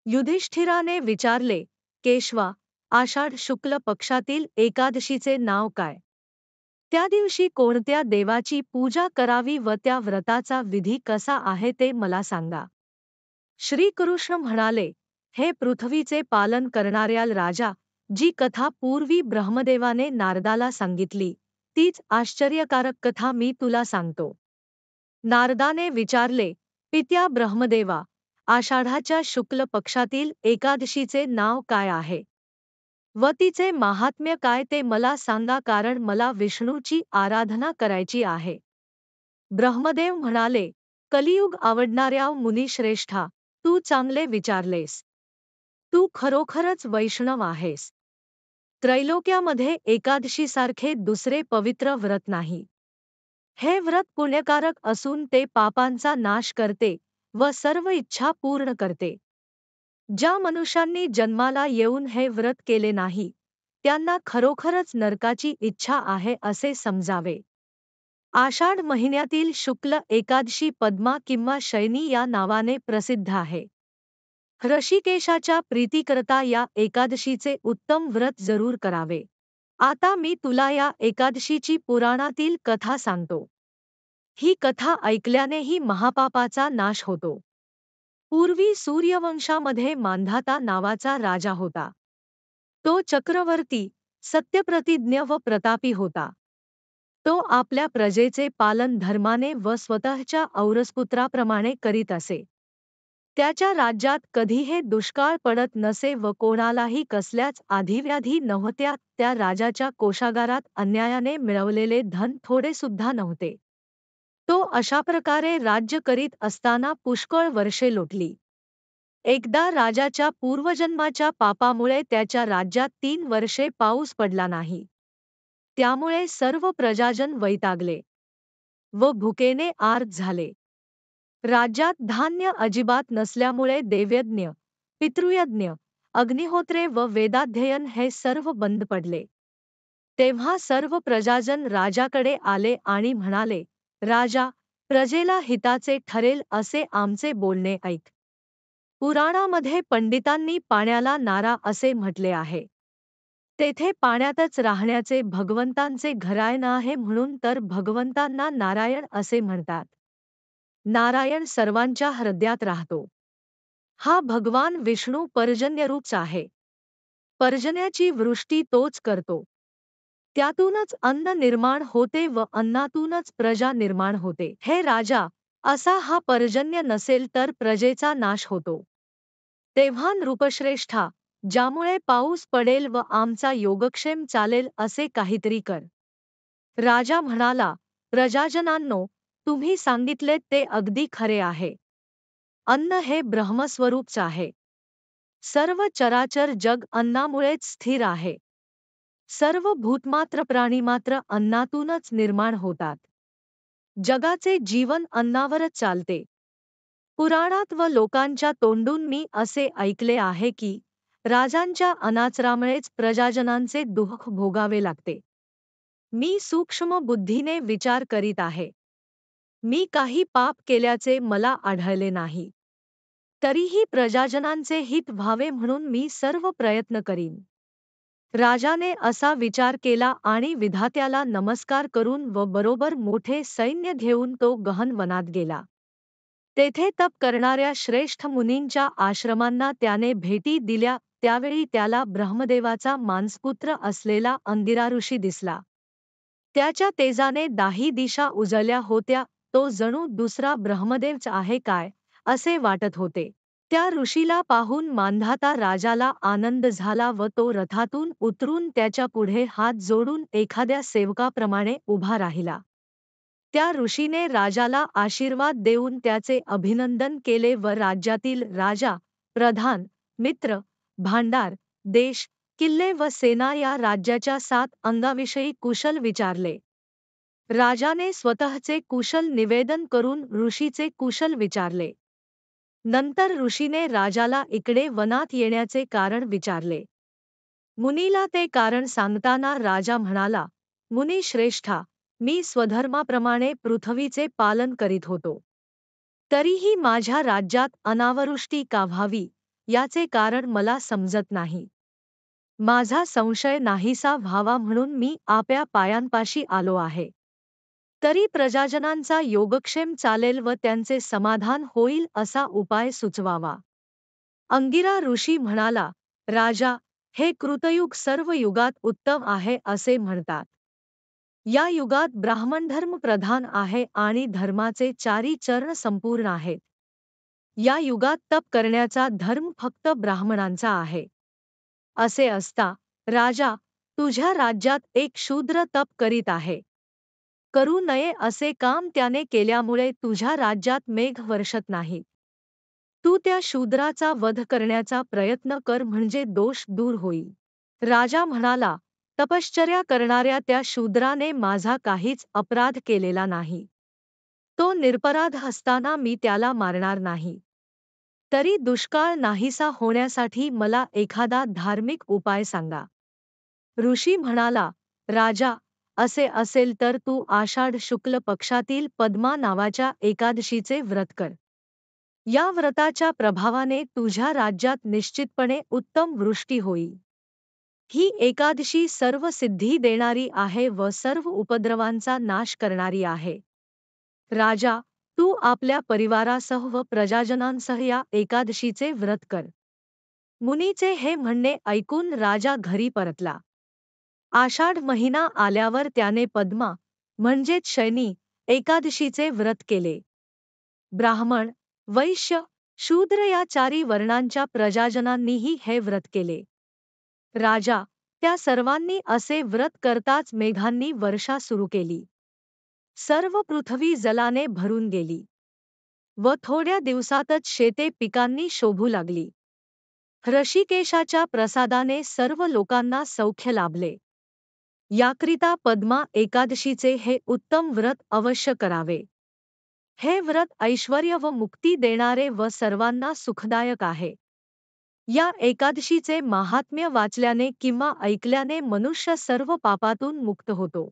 युधिष्ठिराने विचारले, केशवा, आषाढ शुक्ल पक्षातील एकादशीचे नाव काय? त्या दिवशी कोणत्या देवाची पूजा करावी व त्या व्रताचा विधी कसा आहे ते मला सांगा. श्रीकृष्ण म्हणाले, हे पृथ्वीचे पालन करणाऱ्या राजा, जी कथा पूर्वी ब्रह्मदेवाने नारदाला सांगितली, तीच आश्चर्यकारक कथा मी तुला सांगतो. नारदाने विचारले, पित्या ब्रह्मदेवा, आषाढाच्या शुक्ल पक्षातील एकादशीचे नाव काय आहे? व तिचे महात्म्य काय ते मला सांगा, कारण मला विष्णूची आराधना करायची आहे. ब्रह्मदेव म्हणाले, कलियुग आवडणाऱ्या मुनिश्रेष्ठा, तू चांगले विचारलेस. तू खरोखरच वैष्णव आहेस. त्रैलोक्यामध्ये एकादशीसारखे दुसरे पवित्र व्रत नाही. हे व्रत पुण्यकारक असून ते पापांचा नाश करते व सर्व इच्छा पूर्ण करते. ज्या मनुष्यांनी जन्माला येऊन हे व्रत केले नाही, त्यांना खरोखरच नरकाची इच्छा आहे असे समजावे. आषाढ महिन्यातील शुक्ल एकादशी पद्मा किंवा शयनी या नावाने प्रसिद्ध आहे. ऋषिकेशाच्या प्रीतीकरता या एकादशीचे उत्तम व्रत जरूर करावे. आता मी तुला या एकादशीची पुराणातील कथा सांगतो. ही कथा ऐकल्यानेही महापापाचा नाश होतो. पूर्वी सूर्यवंशामध्ये मांधाता नावाचा राजा होता. तो चक्रवर्ती, सत्यप्रतिज्ञ व प्रतापी होता. तो आपल्या प्रजेचे पालन धर्माने व स्वतःच्या औरसपुत्राप्रमाणे करीत असे. त्याच्या राज्यात कधीही दुष्काळ पडत नसे व कोणालाही कसल्याच आधीव्याधी नव्हत्या. त्या राजाच्या कोषागारात अन्यायाने मिळवलेले धन थोडेसुद्धा नव्हते. तो अशा प्रकारे राज्य करीत असताना पुष्कळ वर्षे लोटली. एकदा राजाच्या पूर्वजन्माच्या पापामुळे त्याच्या राज्यात 3 वर्षे पाऊस पडला नाही. त्यामुळे सर्व प्रजाजन वैतागले व भुकेने आर्त झाले. राज्यात धान्य अजिबात नसल्यामुळे देवयज्ञ, पितृयज्ञ, अग्निहोत्रे व वेदाध्ययन हे सर्व बंद पडले. तेव्हा सर्व प्रजाजन राजाकडे आले आणि म्हणाले, राजा, प्रजेला हिताचे ठरेल असे आमचे बोलणे ऐक. पुराणामध्ये पंडितांनी पाण्याला नारा असे म्हटले आहे. तेथे पाण्यातच राहण्याचे भगवंतांचे घरायण आहे, म्हणून तर भगवंतांना नारायण असे म्हणतात. नारायण सर्वांच्या हृदयात राहतो. हा भगवान विष्णू पर्जन्यरूपच आहे. पर्जन्याची वृष्टी तोच करतो. त्यातूनच अन्न निर्माण होते व अन्नातूनच प्रजा निर्माण होते. हे राजा, असा हा पर्जन्य नसेल तर प्रजेचा नाश होतो. तेव्हा नृपश्रेष्ठा, ज्यामुळे पाऊस पडेल व आमचा योगक्षेम चालेल असे काहीतरी कर. राजा म्हणाला, प्रजाजनांनो, तुम्ही सांगितले ते अगदी खरे आहे. अन्न हे ब्रह्मस्वरूपच आहे. सर्व चराचर जग अन्नामुळेच स्थिर आहे. सर्व भूतमात्र प्राणीमात्र अन्नातूनच निर्माण होतात. जगाचे जीवन अन्नावरच चालते. पुराणात व लोकांच्या तोंडून मी असे ऐकले आहे की राजांच्या अनाचारामुळेच प्रजाजनांचे दुःख भोगावे लागते. मी सूक्ष्म बुद्धीने विचार करीत आहे. मी काही पाप केल्याचे मला आढळले नाही. तरीही प्रजाजनांचे हित व्हावे म्हणून मी सर्व प्रयत्न करीन. राजाने असा विचार केला आणि विधात्याला नमस्कार करून व बरोबर मोठे सैन्य घेऊन तो गहन वनात गेला. तेथे तप करणाऱ्या श्रेष्ठ मुनींच्या आश्रमांना त्याने भेटी दिल्या. त्यावेळी त्याला ब्रह्मदेवाचा मानसपुत्र असलेला अंगिरा ऋषी दिसला. त्याच्या तेजाने दाही दिशा उजळल्या होत्या. तो जणू दुसरा ब्रह्मदेवच आहे काय असे वाटत होते. त्या ऋषीला पाहून मांधाता राजाला आनंद झाला व तो रथातून उतरून त्याच्या पुढे हात जोडून एखाद्या सेवकाप्रमाणे उभा राहिला. त्या ऋषीने राजाला आशीर्वाद देऊन त्याचे अभिनंदन केले व राज्यातील राजा, प्रधान, मित्र, भांडार, देश, किल्ले व सेना या राज्याच्या 7 अंगाविषयी कुशल विचारले. राजाने स्वतःचे कुशल निवेदन करून ऋषीचे कुशल विचारले. नंतर ऋषीने राजाला इकडे वनात येण्याचे कारण विचारले. मुनीला ते कारण सांगताना राजा म्हणाला, मुनी श्रेष्ठा, मी स्वधर्माप्रमाणे पृथ्वीचे पालन करीत होतो. तरीही माझ्या राज्यात अनावृष्टी का व्हावी याचे कारण मला समजत नाही. माझा संशय नाहीसा व्हावा म्हणून मी आपल्या पायांपाशी आलो आहे. तरी प्रजाजनांचा योगक्षेम चालेल व त्यांचे समाधान होईल असा उपाय सुचवावा. अंगिरा ऋषी म्हणाला, राजा, हे कृतयुग सर्व युगात उत्तम आहे असे म्हणतात. या युगात ब्राह्मणधर्म प्रधान आहे आणि धर्माचे चारी चरण संपूर्ण आहेत. या युगात तप करण्याचा धर्म फक्त ब्राह्मणांचा आहे. असे असता, राजा, तुझ्या राज्यात एक शूद्र तप करीत आहे. करू नये असे काम त्याने केल्यामुळे तुझ्या राज्यात मेघ वर्षत नाही. तू त्या शूद्राचा वध करण्याचा प्रयत्न कर म्हणजे दोष दूर होईल. राजा म्हणाला, तपश्चर्या करणाऱ्या त्या शूद्राने माझा काहीच अपराध केलेला नाही. तो निरपराध असताना मी त्याला मारणार नाही. तरी दुष्काळ नाहीसा होण्यासाठी मला एखादा धार्मिक उपाय सांगा. ऋषी म्हणाला, राजा, असे असेल तर तू आषाढ शुक्ल पक्षातील पद्मा नावाच्या एकादशीचे व्रत कर. या व्रताच्या प्रभावाने तुझ्या राज्यात निश्चितपणे उत्तम वृष्टी होईल. ही एकादशी सर्व सिद्धी देणारी आहे व सर्व उपद्रवांचा नाश करणारी आहे. राजा, तू आपल्या परिवारासह व प्रजाजनांसह या एकादशीचे व्रत कर. मुनीचे हे म्हणणे ऐकून राजा घरी परतला. आषाढ महिना आल्यावर त्याने पद्मा म्हणजेच शयनी एकादशीचे व्रत केले. ब्राह्मण, वैश्य, शूद्र या चारी वर्णांच्या प्रजाजनांनीही हे व्रत केले. राजा, त्या सर्वांनी असे व्रत करताच मेघांनी वर्षा सुरू केली. सर्व पृथ्वी जलाने भरून गेली व थोड्या दिवसातच शेते पिकांनी शोभू लागली. ऋषिकेशाच्या प्रसादाने सर्व लोकांना सौख्य लाभले. याकरिता पद्मा एकादशीचे हे उत्तम व्रत अवश्य करावे. हे व्रत ऐश्वर्य व मुक्ती देणारे व सर्वांना सुखदायक आहे. या एकादशीचे माहात्म्य वाचल्याने किंवा ऐकल्याने मनुष्य सर्व पापातून मुक्त होतो.